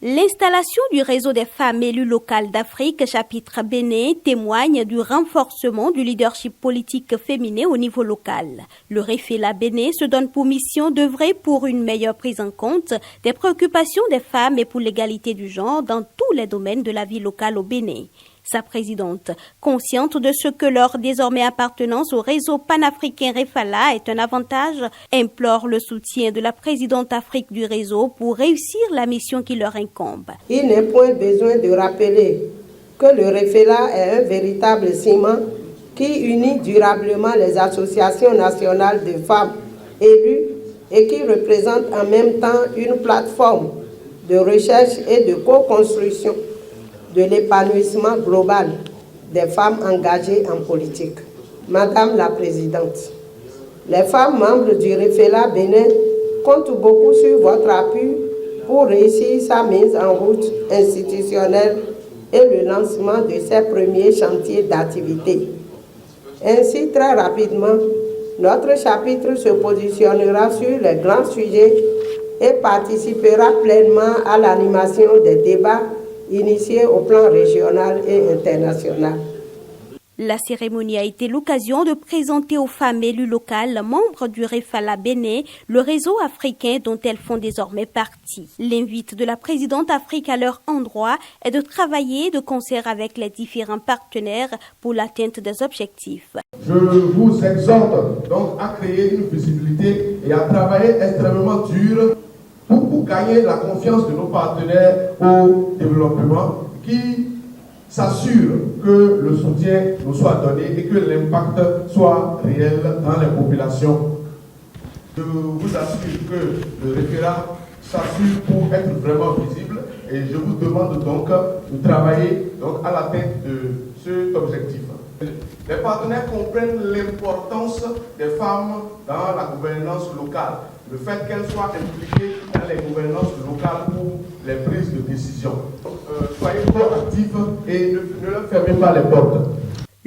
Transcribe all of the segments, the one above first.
L'installation du réseau des femmes élues locales d'Afrique, chapitre Bénin, témoigne du renforcement du leadership politique féminin au niveau local. Le Réféla Bénin se donne pour mission d'œuvrer pour une meilleure prise en compte des préoccupations des femmes et pour l'égalité du genre dans tous les domaines de la vie locale au Bénin. Sa présidente, consciente de ce que leur désormais appartenance au réseau panafricain Réféla est un avantage, implore le soutien de la présidente Afrique du réseau pour réussir la mission qui leur incombe. Il n'est point besoin de rappeler que le Réféla est un véritable ciment qui unit durablement les associations nationales de femmes élues et qui représente en même temps une plateforme de recherche et de co-construction de l'épanouissement global des femmes engagées en politique. Madame la Présidente, les femmes membres du Réféla Bénin comptent beaucoup sur votre appui pour réussir sa mise en route institutionnelle et le lancement de ses premiers chantiers d'activité. Ainsi, très rapidement, notre chapitre se positionnera sur les grands sujets et participera pleinement à l'animation des débats initiés au plan régional et international. La cérémonie a été l'occasion de présenter aux femmes élues locales, membres du Réféla Bénin, le réseau africain dont elles font désormais partie. L'invite de la présidente Afrique à leur endroit est de travailler de concert avec les différents partenaires pour l'atteinte des objectifs. Je vous exhorte donc à créer une visibilité et à travailler extrêmement dur pour gagner la confiance de nos partenaires au développement qui s'assure que le soutien nous soit donné et que l'impact soit réel dans les populations. Je vous assure que le Réféla s'assure pour être vraiment visible et je vous demande donc de travailler donc à l'atteinte de cet objectif. Les partenaires comprennent l'importance des femmes dans la gouvernance locale, le fait qu'elles soient impliquées dans les gouvernances locales pour les prises de décision. Soyez proactifs et ne leur fermez pas les portes.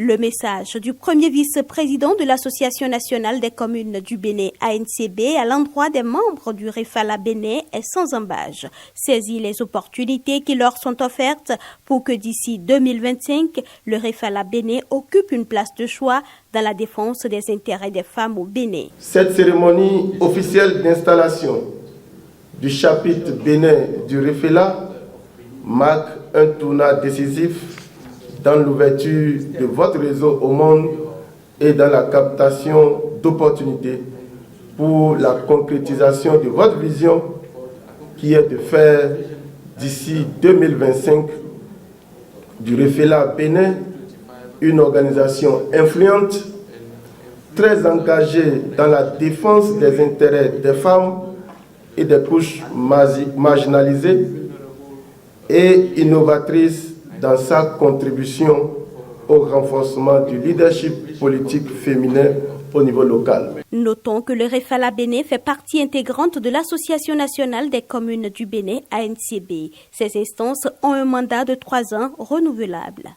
Le message du premier vice-président de l'Association nationale des communes du Bénin, ANCB, à l'endroit des membres du Réféla Bénin est sans embâche. Saisir les opportunités qui leur sont offertes pour que d'ici 2025, le Réféla Bénin occupe une place de choix dans la défense des intérêts des femmes au Bénin. Cette cérémonie officielle d'installation du chapitre Bénin du Réféla marque un tournant décisif dans l'ouverture de votre réseau au monde et dans la captation d'opportunités pour la concrétisation de votre vision qui est de faire d'ici 2025 du Réféla Bénin une organisation influente, très engagée dans la défense des intérêts des femmes et des couches marginalisées et innovatrice dans sa contribution au renforcement du leadership politique féminin au niveau local. Notons que le Réféla Bénin fait partie intégrante de l'Association nationale des communes du Bénin, ANCB. Ces instances ont un mandat de 3 ans renouvelable.